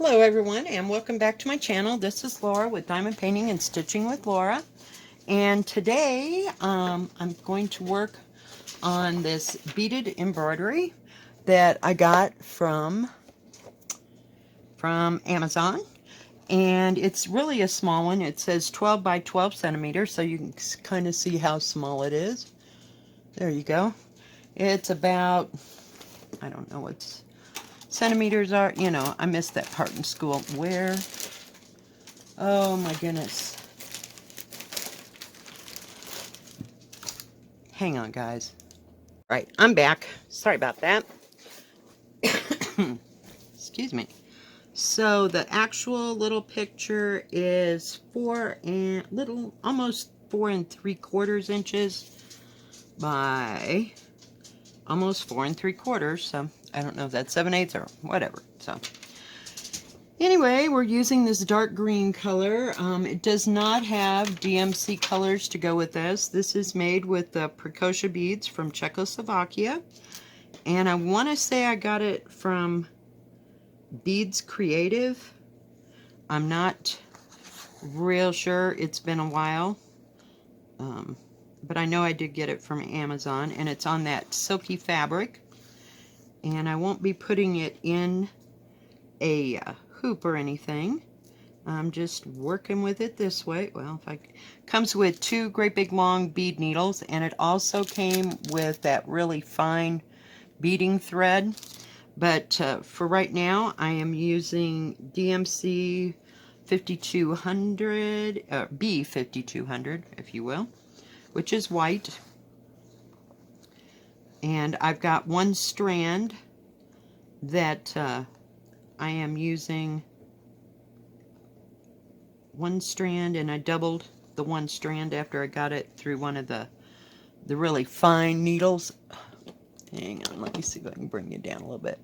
Hello everyone, and welcome back to my channel. This is Laura with Diamond Painting and Stitching with Laura, and today I'm going to work on this beaded embroidery that I got from Amazon, and it's really a small one. It says 12 by 12 centimeters, so you can kind of see how small it is. There you go. It's about, I don't know what's centimeters are, you know, I missed that part in school. Where? Oh my goodness. Hang on, guys. Right, I'm back. Sorry about that. Excuse me. So the actual little picture is almost 4 3/4 inches by almost 4 3/4. So I don't know if that's 7/8 or whatever. So anyway, we're using this dark green color. It does not have DMC colors to go with this. This is made with the Preciosa beads from Czechoslovakia. And I want to say I got it from Beads Creative. I'm not real sure. It's been a while. But I know I did get it from Amazon. And it's on that silky fabric. And I won't be putting it in a hoop or anything. I'm just working with it this way. Well, comes with 2 great big long bead needles, and it also came with that really fine beading thread. But for right now, I am using DMC 5200, B5200, if you will, which is white. And I've got one strand that I am using one strand, and I doubled the one strand after I got it through one of the really fine needles. Hang on, let me see if I can bring it down a little bit.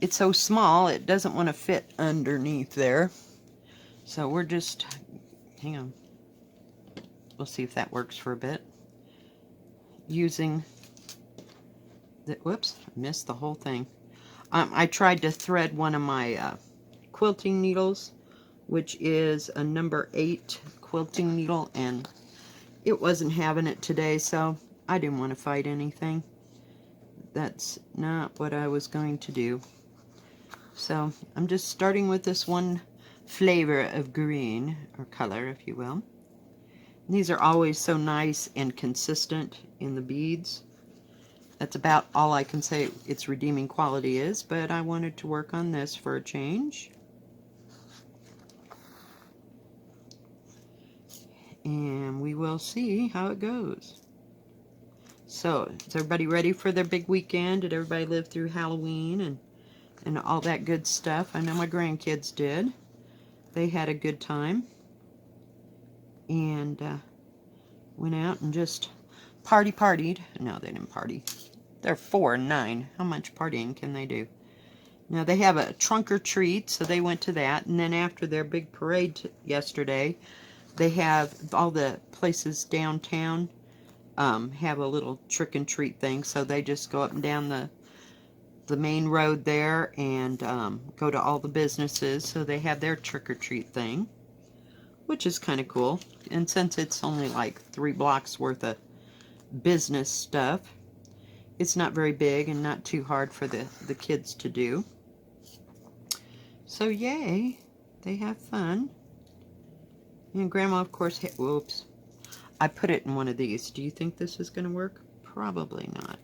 It's so small, it doesn't want to fit underneath there. So we're just, hang on. We'll see if that works for a bit. Using the, whoops, I missed the whole thing. I tried to thread one of my quilting needles, which is a number 8 quilting needle, and it wasn't having it today, so I didn't want to fight anything. That's not what I was going to do. So I'm just starting with this one flavor of green, or color, if you will. And these are always so nice and consistent in the beads. That's about all I can say its redeeming quality is, but I wanted to work on this for a change. And we will see how it goes. So, is everybody ready for their big weekend? Did everybody live through Halloween and all that good stuff? I know my grandkids did. They had a good time. And went out and just partied. No, they didn't party. They're 4 and 9. How much partying can they do? Now, they have a trunk or treat, so they went to that. And then after their big parade yesterday, they have all the places downtown have a little trick and treat thing, so they just go up and down the main road there and go to all the businesses, so they have their trick or treat thing, which is kind of cool. And since it's only like 3 blocks worth of business stuff, it's not very big and not too hard for the kids to do. So yay, they have fun. And Grandma, of course, whoops, I put it in one of these. Do you think this is going to work? Probably not.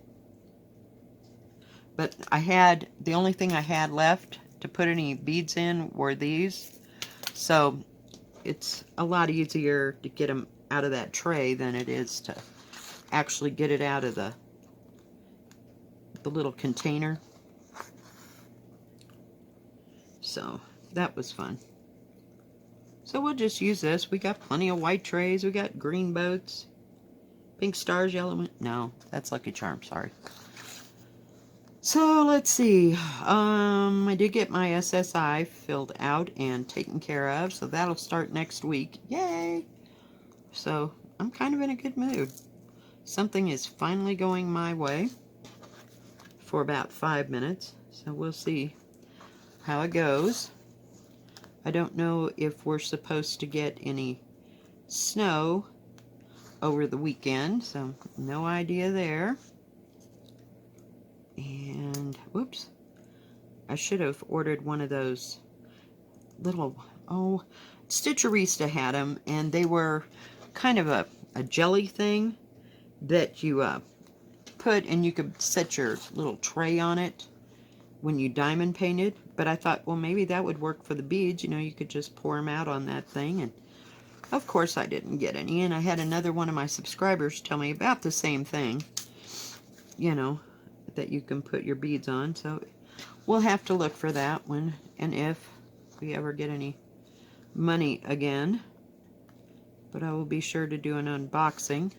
But the only thing I had left to put any beads in were these. So it's a lot easier to get them out of that tray than it is to actually get it out of the little container. So that was fun. So we'll just use this. We got plenty of white trays. We got green boats. Pink stars, yellow. No, that's Lucky Charm, sorry. So let's see. I did get my SSI filled out and taken care of. So that'll start next week. Yay! So I'm kind of in a good mood. Something is finally going my way for about 5 minutes. So we'll see how it goes. I don't know if we're supposed to get any snow over the weekend, so no idea there. And, whoops, I should have ordered one of those little, oh, Stitcherista had them, and they were kind of a jelly thing that you put, and you could set your little tray on it when you diamond painted. But I thought, well, maybe that would work for the beads. You know, you could just pour them out on that thing. And of course I didn't get any. And I had another one of my subscribers tell me about the same thing, you know, that you can put your beads on. So we'll have to look for that when and if we ever get any money again. But I will be sure to do an unboxing.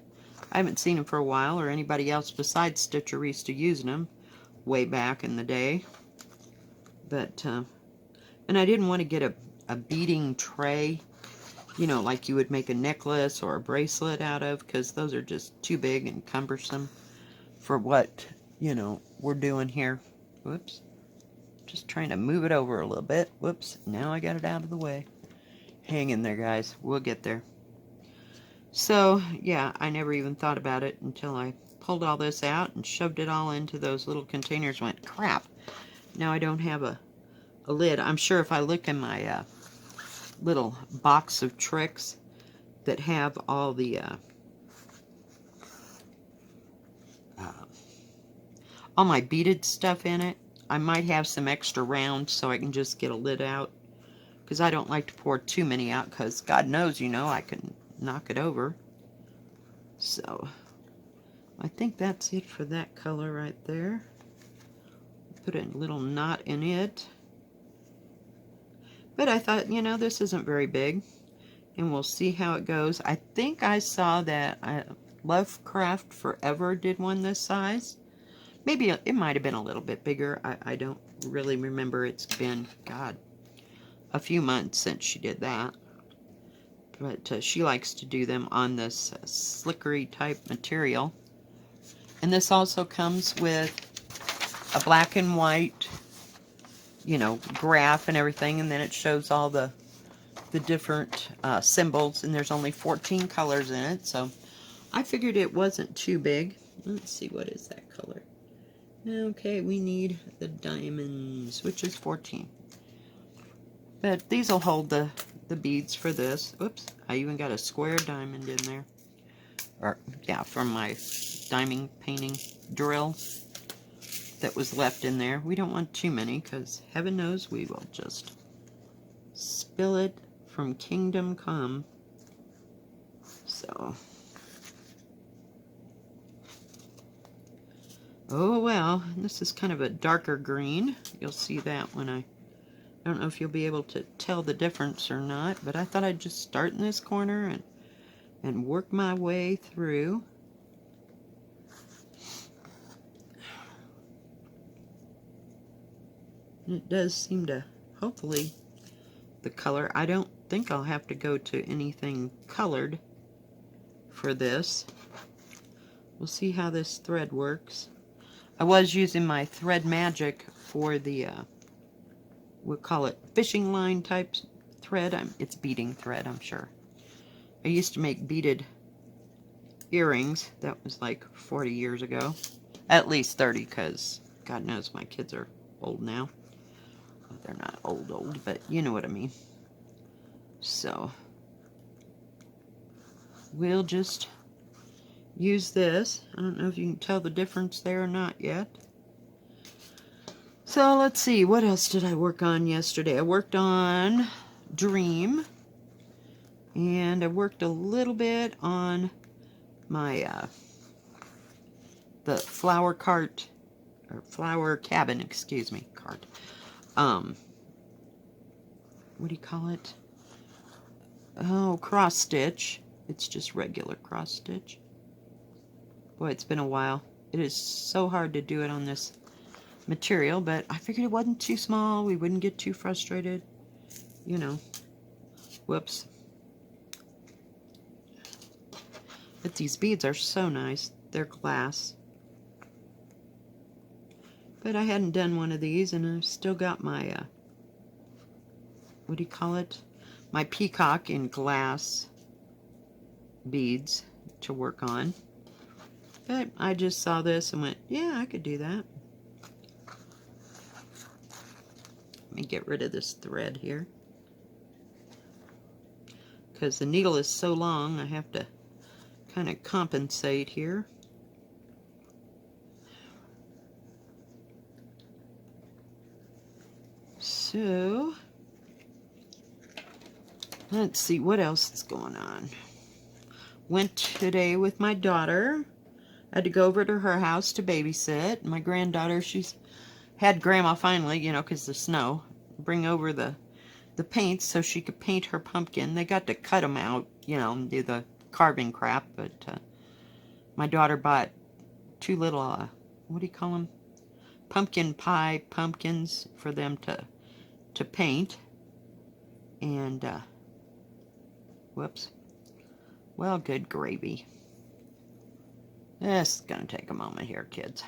I haven't seen them for a while, or anybody else besides Stitcherista using them way back in the day. But, and I didn't want to get a beading tray, you know, like you would make a necklace or a bracelet out of, because those are just too big and cumbersome for what, you know, we're doing here. Whoops. Just trying to move it over a little bit. Whoops. Now I got it out of the way. Hang in there, guys. We'll get there. So, yeah, I never even thought about it until I pulled all this out and shoved it all into those little containers. Went, crap, now I don't have a lid. I'm sure if I look in my little box of tricks that have all the all my beaded stuff in it, I might have some extra rounds so I can just get a lid out, because I don't like to pour too many out, because God knows, you know, I can knock it over. So I think that's it for that color right there. Put a little knot in it. But I thought, you know, this isn't very big, and we'll see how it goes. I think I saw that Lovecraft Forever did one this size. Maybe it might have been a little bit bigger. I don't really remember. It's been, God, a few months since she did that. But she likes to do them on this slickery type material. And this also comes with a black and white, you know, graph and everything, and then it shows all the different symbols, and there's only 14 colors in it, so I figured it wasn't too big. Let's see, what is that color? Okay, we need the diamonds, which is 14. But these will hold the beads for this. Oops, I even got a square diamond in there. Or, yeah, from my diamond painting drill that was left in there. We don't want too many, because heaven knows we will just spill it from kingdom come. So, oh well, this is kind of a darker green. You'll see that when I don't know if you'll be able to tell the difference or not, but I thought I'd just start in this corner and work my way through. It does seem to, hopefully, the color. I don't think I'll have to go to anything colored for this. We'll see how this thread works. I was using my Thread Magic for the, we'll call it fishing line type thread. It's beading thread, I'm sure. I used to make beaded earrings. That was like 40 years ago. At least 30, because God knows my kids are old now. Well, they're not old, but you know what I mean. So, we'll just use this. I don't know if you can tell the difference there or not yet. So let's see, what else did I work on yesterday? I worked on Dream, and I worked a little bit on my the flower cart, or flower cabin, excuse me, cart. What do you call it? Oh, cross stitch. It's just regular cross stitch. Boy, it's been a while. It is so hard to do it on this material, but I figured it wasn't too small. We wouldn't get too frustrated. You know. Whoops. But these beads are so nice. They're glass. But I hadn't done one of these, and I've still got my what do you call it? My peacock in glass beads to work on. But I just saw this and went, yeah, I could do that. Let me get rid of this thread here. Because the needle is so long, I have to kind of compensate here. So, let's see what else is going on. Went today with my daughter. I had to go over to her house to babysit. My granddaughter, she's had Grandma finally, you know, because the snow, bring over the paints so she could paint her pumpkin. They got to cut them out, you know, and do the carving crap, but my daughter bought two little, what do you call them? Pumpkin pie pumpkins for them to paint. And, whoops. Well, good gravy. This is going to take a moment here, kids.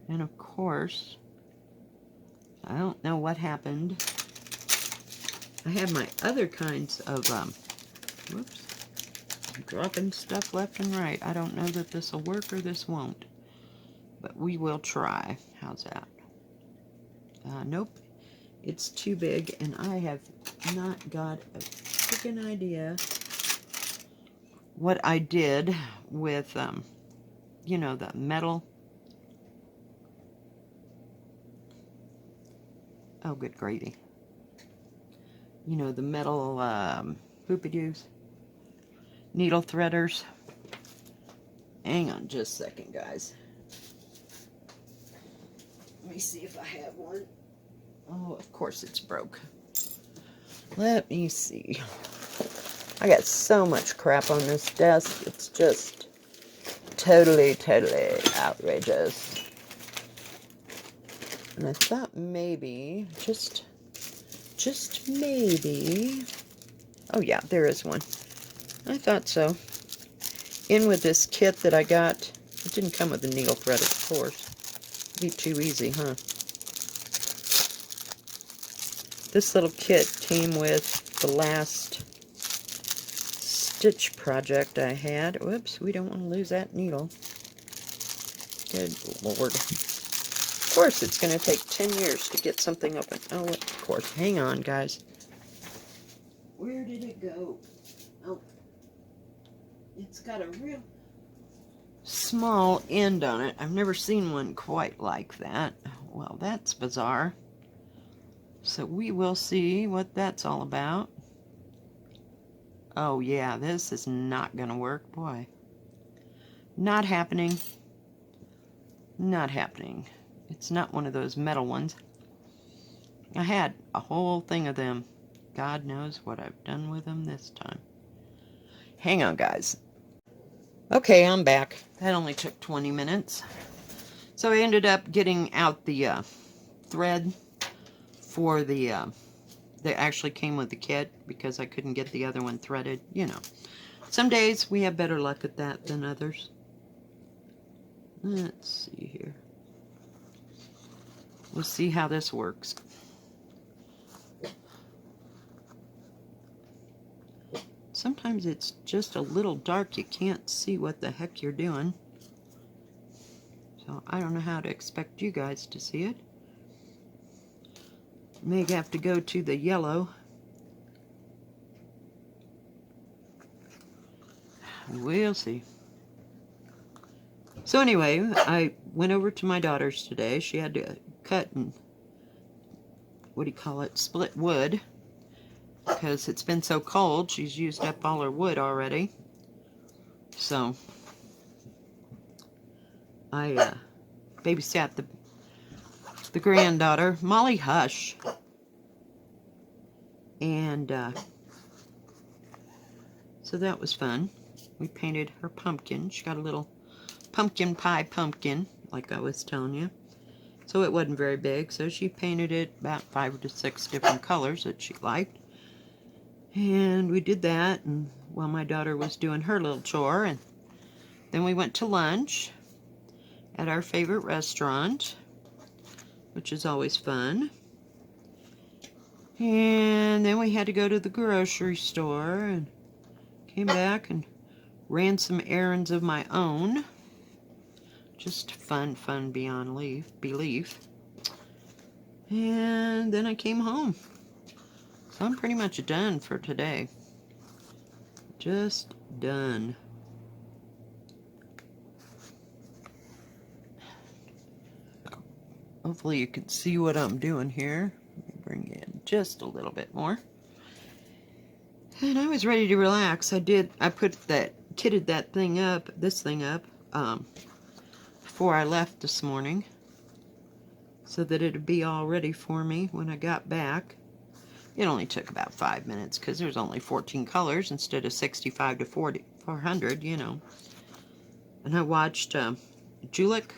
And of course, I don't know what happened. I have my other kinds of, whoops, I'm dropping stuff left and right. I don't know that this will work or this won't, but we will try. How's that? Nope, it's too big, and I have not got a freaking idea what I did with, you know, the metal. Oh, good gravy. You know, the metal hoopy-doos, needle threaders. Hang on just a second, guys. Let me see if I have one. Oh, of course it's broke. Let me see. I got so much crap on this desk. It's just totally outrageous. And I thought maybe, just maybe, oh yeah, there is one. I thought so. In with this kit that I got, it didn't come with a needle thread, of course. It'd be too easy, huh? This little kit came with the last stitch project I had. Whoops, we don't want to lose that needle. Good Lord. Of course, it's going to take 10 years to get something open. Oh, of course. Hang on, guys. Where did it go? Oh, it's got a real small end on it. I've never seen one quite like that. Well, that's bizarre. So we will see what that's all about. Oh, yeah, this is not going to work. Boy. Not happening. Not happening. It's not one of those metal ones. I had a whole thing of them. God knows what I've done with them this time. Hang on, guys. Okay, I'm back. That only took 20 minutes. So I ended up getting out the thread for the, that actually came with the kit because I couldn't get the other one threaded. You know, some days we have better luck at that than others. Let's see here. We'll see how this works. Sometimes it's just a little dark. You can't see what the heck you're doing. So I don't know how to expect you guys to see it. May have to go to the yellow. We'll see. So anyway, I went over to my daughter's today. She had to cut and, what do you call it, split wood. Because it's been so cold, she's used up all her wood already. So, I babysat the granddaughter, Molly Hush. And, so that was fun. We painted her pumpkin. She got a little pumpkin pie pumpkin, like I was telling you. So it wasn't very big, so she painted it about 5 to 6 different colors that she liked. And we did that, and while my daughter was doing her little chore, and Then we went to lunch at our favorite restaurant, which is always fun. And then we had to go to the grocery store and came back and ran some errands of my own. Just fun beyond belief. And then I came home. So I'm pretty much done for today. Just done. Hopefully you can see what I'm doing here. Let me bring in just a little bit more. And I was ready to relax. I kitted that thing up, this thing up, before I left this morning, so that it'd be all ready for me when I got back. It only took about 5 minutes because there's only 14 colors instead of 65 to 400, you know. And I watched Julik.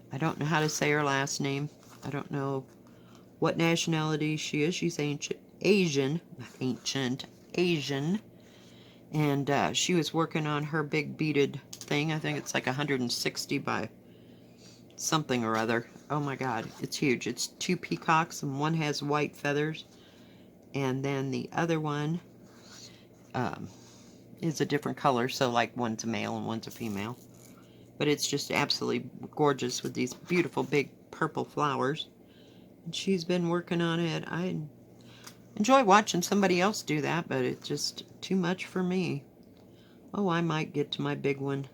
I don't know how to say her last name. I don't know what nationality she is. She's Asian. And she was working on her big beaded thing. I think it's like 160 by something or other. Oh my god, it's huge. It's 2 peacocks, and one has white feathers, and then the other one is a different color, so like one's a male and one's a female. But it's just absolutely gorgeous with these beautiful big purple flowers. And she's been working on it. I enjoy watching somebody else do that, but it's just too much for me. Oh, I might get to my big one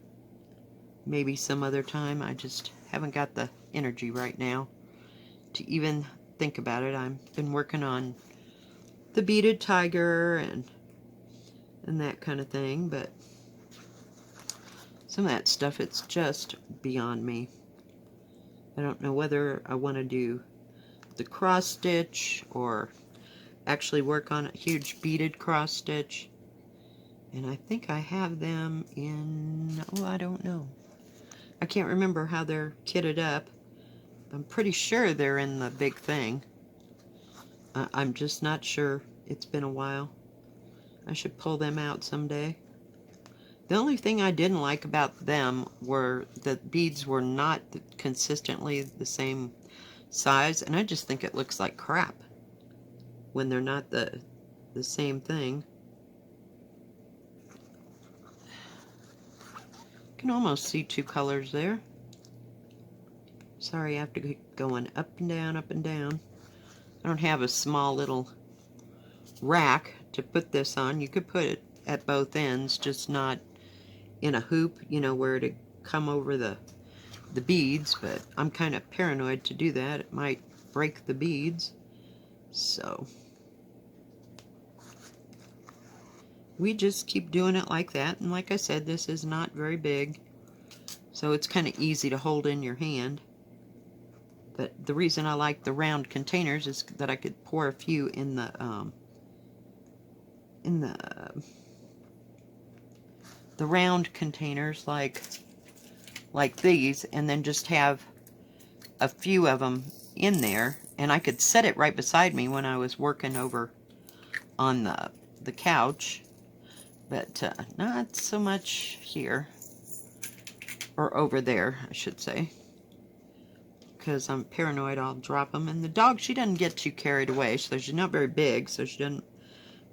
maybe some other time. I just haven't got the energy right now to even think about it. I've been working on the beaded tiger and that kind of thing, but some of that stuff, it's just beyond me. I don't know whether I want to do the cross stitch or actually work on a huge beaded cross stitch. And I think I have them in, oh, I don't know. I can't remember how they're kitted up. I'm pretty sure they're in the big thing. I'm just not sure. It's been a while. I should pull them out someday. The only thing I didn't like about them were the beads were not consistently the same size, and I just think it looks like crap when they're not the same thing. You can almost see 2 colors there. Sorry, I have to keep going up and down, up and down. I don't have a small little rack to put this on. You could put it at both ends, just not in a hoop, you know, where it'd come over the beads, but I'm kind of paranoid to do that. It might break the beads. So we just keep doing it like that. And like I said, this is not very big, so it's kind of easy to hold in your hand. But the reason I like the round containers is that I could pour a few in the round containers like these, and then just have a few of them in there, and I could set it right beside me when I was working over on the couch, but not so much here, or over there I should say, because I'm paranoid I'll drop them. And the dog, she doesn't get too carried away, so she's not very big, so she doesn't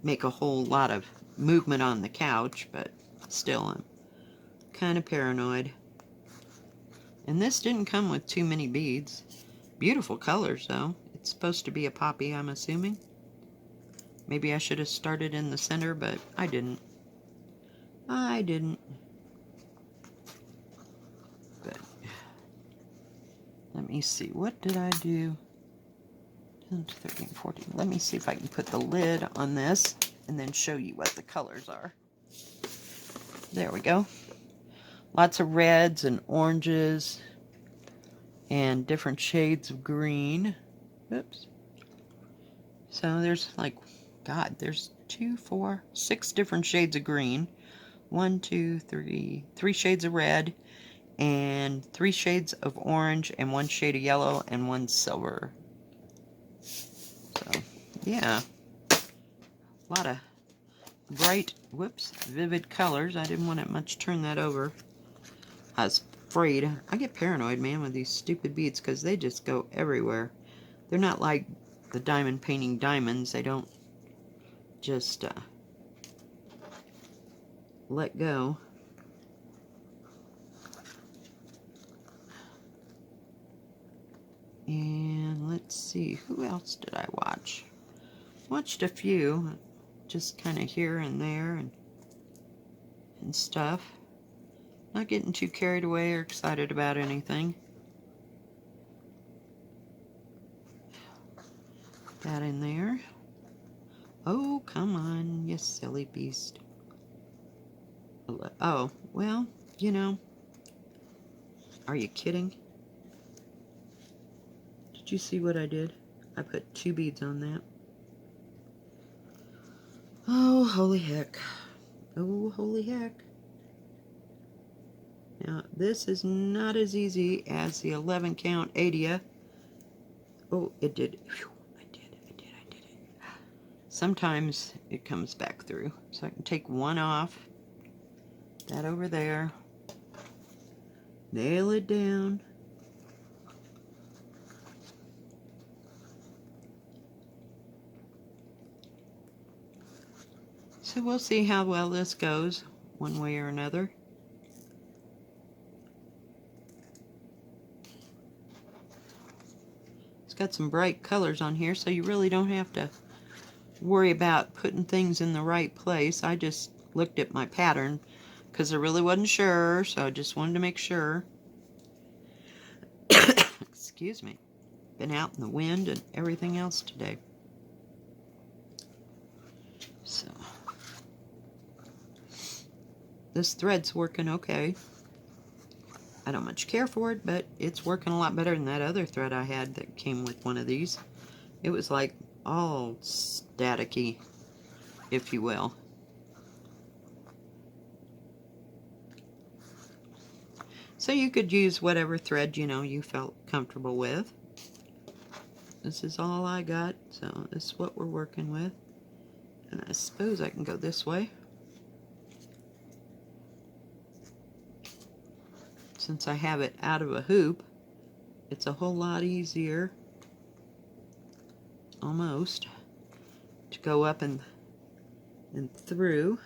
make a whole lot of movement on the couch, but still I'm kind of paranoid. And this didn't come with too many beads. Beautiful colors though. It's supposed to be a poppy, I'm assuming. Maybe I should have started in the center, but I didn't. But let me see, what did I do? 10, 13, 14. Let me see if I can put the lid on this and then show you what the colors are. There we go. Lots of reds and oranges and different shades of green. Oops. So there's like, God, there's 2, 4, 6 different shades of green. 1, 2, 3 shades of red, and 3 shades of orange, and 1 shade of yellow, and 1 silver. So, yeah. A lot of bright, vivid colors. I didn't want to much turn that over. I was afraid. I get paranoid, man, with these stupid beads because they just go everywhere. They're not like the diamond painting diamonds. They don't just let go. And let's see, who else did I watch? Watched a few, just kind of here and there and stuff. Not getting too carried away or excited about anything. That in there. Oh, come on, you silly beast. Oh, well, you know, are you kidding? Did you see what I did? I put 2 beads on that. Oh, holy heck. Oh, holy heck. Now, this is not as easy as the 11 count Adia. Oh, it did. Whew, I did it. Sometimes it comes back through. So I can take one off. That over there. Nail it down. So we'll see how well this goes, one way or another. It's got some bright colors on here, so you really don't have to worry about putting things in the right place. I just looked at my pattern because I really wasn't sure, so I just wanted to make sure. Excuse me. Been out in the wind and everything else today. So this thread's working okay. I don't much care for it, but it's working a lot better than that other thread I had that came with one of these. It was like all staticky, if you will. So you could use whatever thread, you know, you felt comfortable with. This is all I got, so this is what we're working with. And I suppose I can go this way. Since I have it out of a hoop, it's a whole lot easier, almost, to go up and through.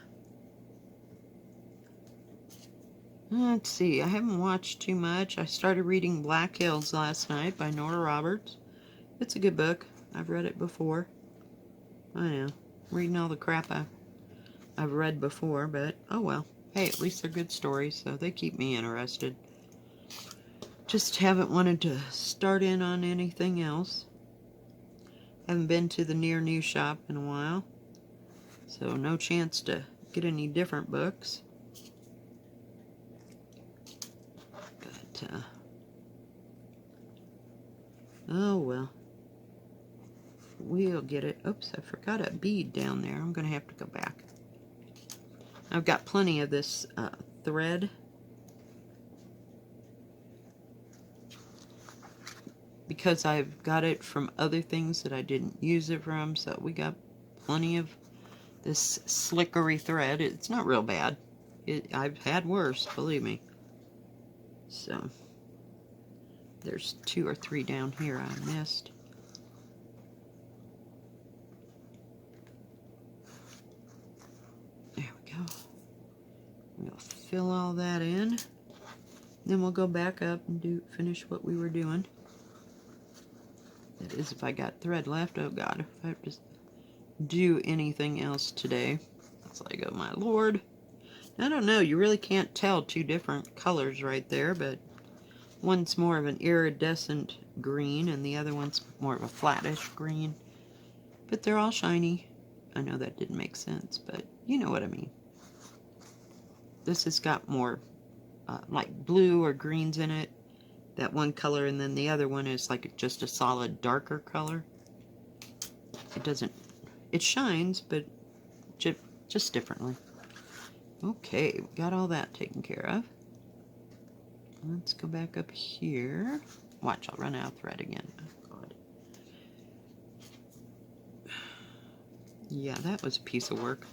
Let's see, I haven't watched too much. I started reading Black Hills last night by Nora Roberts. It's a good book. I've read it before. I know, reading all the crap I've read before, but oh well. Hey, at least they're good stories, so they keep me interested. Just haven't wanted to start in on anything else. Haven't been to the near new shop in a while, so no chance to get any different books. But, oh well. We'll get it. Oops, I forgot a bead down there. I'm going to have to go back. I've got plenty of this thread. Because I've got it from other things that I didn't use it from, so we got plenty of this slickery thread. It's not real bad. I've had worse, believe me. So, there's 2 or 3 down here I missed. There we go. We'll fill all that in. Then we'll go back up and finish what we were doing. That is, if I got thread left. Oh God, if I have to do anything else today. It's like, oh my Lord. I don't know, you really can't tell 2 different colors right there, but one's more of an iridescent green and the other one's more of a flattish green. But they're all shiny. I know that didn't make sense, but you know what I mean. This has got more like blue or greens in it. That one color, and then the other one is like just a solid darker color. It shines, but just differently. Okay, we got all that taken care of. Let's go back up here. Watch, I'll run out of thread again. Oh God. Yeah, that was a piece of work.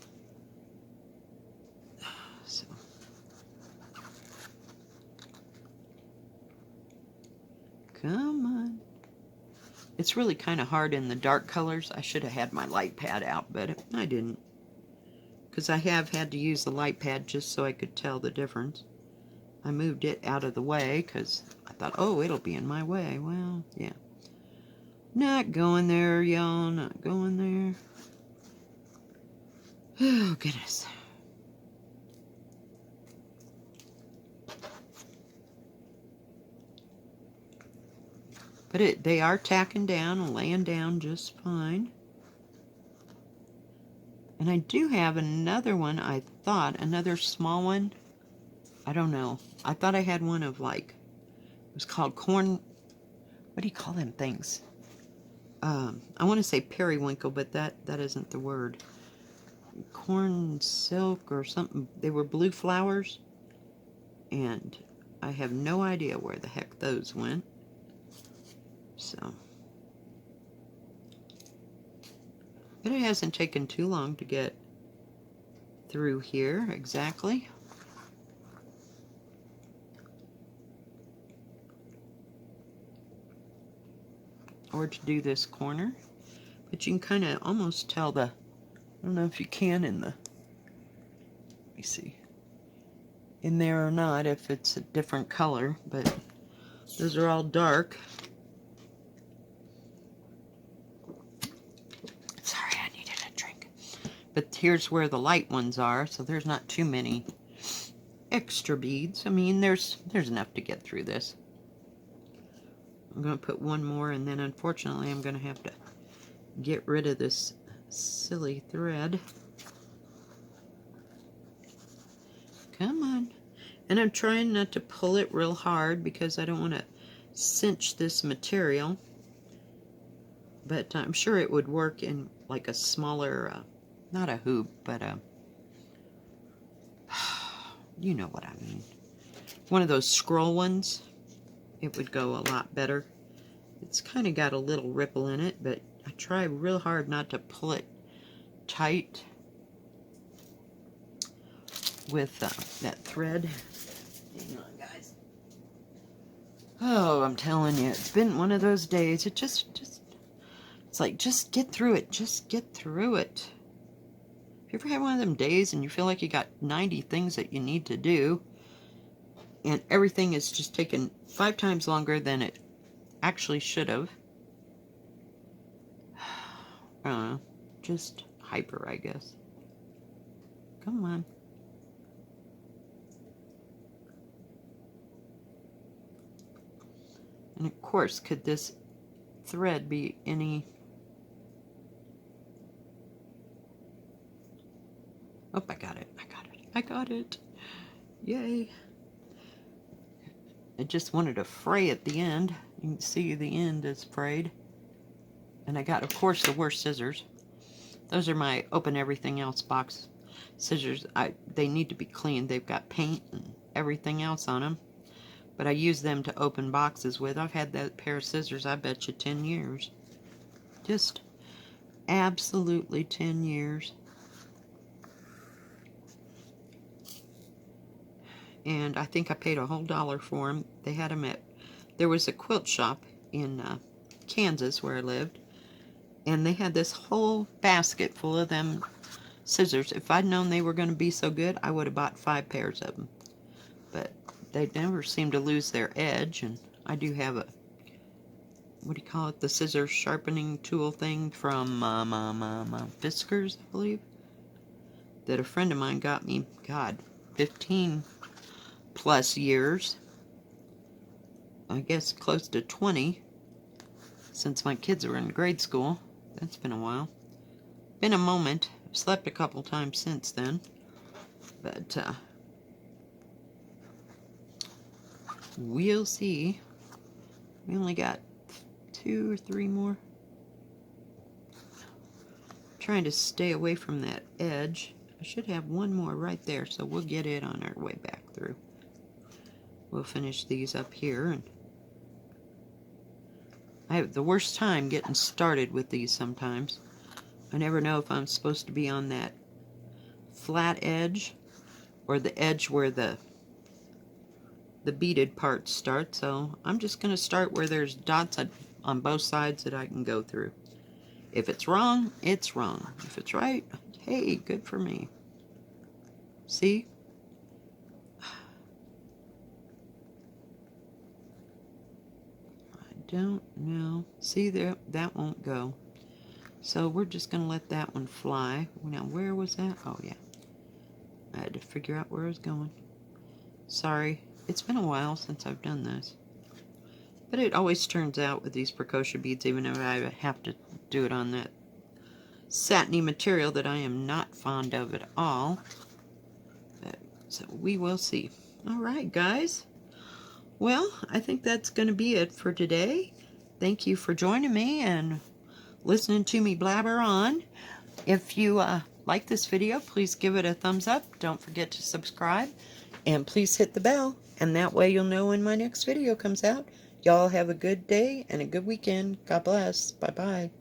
So, Come on. It's really kind of hard in the dark colors. I should have had my light pad out, but I didn't. Because I have had to use the light pad just so I could tell the difference. I moved it out of the way because I thought, oh, it'll be in my way. Well, yeah. Not going there, y'all. Not going there. Oh, goodness. But they are tacking down and laying down just fine. And I do have another one, I thought, another small one. I don't know. I thought I had one of like, it was called corn, what do you call them things? I want to say periwinkle, but that isn't the word. Corn silk or something. They were blue flowers. And I have no idea where the heck those went. So. But it hasn't taken too long to get through here, exactly. Or to do this corner. But you can kind of almost tell the, I don't know if you can in the, let me see, in there or not, if it's a different color, but those are all dark. Sorry, I needed a drink. But here's where the light ones are, so there's not too many extra beads. I mean, there's enough to get through this. I'm going to put one more, and then unfortunately I'm going to have to get rid of this silly thread. Come on. And I'm trying not to pull it real hard because I don't want to cinch this material. But I'm sure it would work in like a smaller, not a hoop, but you know what I mean. One of those scroll ones. It would go a lot better. It's kind of got a little ripple in it, but I try real hard not to pull it tight with that thread. Hang on, guys. Oh, I'm telling you, it's been one of those days. It it's like, just get through it. Just get through it. If you ever have one of them days and you feel like you got 90 things that you need to do, and everything is just taking 5 times longer than it actually should have. I don't know. Just hyper, I guess. Come on. And of course, could this thread be any... Oh, I got it. I got it. I got it. Yay. I just wanted to fray at the end. You can see the end is frayed. And I got, of course, the worst scissors. Those are my open everything else box scissors. They need to be cleaned. They've got paint and everything else on them. But I use them to open boxes with. I've had that pair of scissors, I bet you, 10 years. Just absolutely 10 years. And I think I paid a whole $1 for them. They had them at, there was a quilt shop in Kansas where I lived, and they had this whole basket full of them scissors. If I'd known they were going to be so good, I would have bought 5 pairs of them. But they never seem to lose their edge, and I do have a, what do you call it, the scissor sharpening tool thing from Fiskars, I believe, that a friend of mine got me, God, 15 plus years, I guess close to 20, since my kids were in grade school. That's been a while. Been a moment. I've slept a couple times since then, but we'll see. We only got 2 or 3 more. Trying to stay away from that edge. I should have one more right there, so we'll get it on our way back through. We'll finish these up here, and I have the worst time getting started with these sometimes. I never know if I'm supposed to be on that flat edge or the edge where the the beaded part start. So I'm just going to start where there's dots on both sides that I can go through. If it's wrong, it's wrong. If it's right, hey, good for me. See? I don't know. See there, that won't go. So we're just going to let that one fly. Now, where was that? Oh, yeah. I had to figure out where I was going. Sorry. It's been a while since I've done this. But it always turns out with these precocious beads, even if I have to do it on that satiny material that I am not fond of at all. But, so we will see. Alright, guys. Well, I think that's going to be it for today. Thank you for joining me and listening to me blabber on. If you like this video, please give it a thumbs up. Don't forget to subscribe. And please hit the bell. And that way you'll know when my next video comes out. Y'all have a good day and a good weekend. God bless. Bye-bye.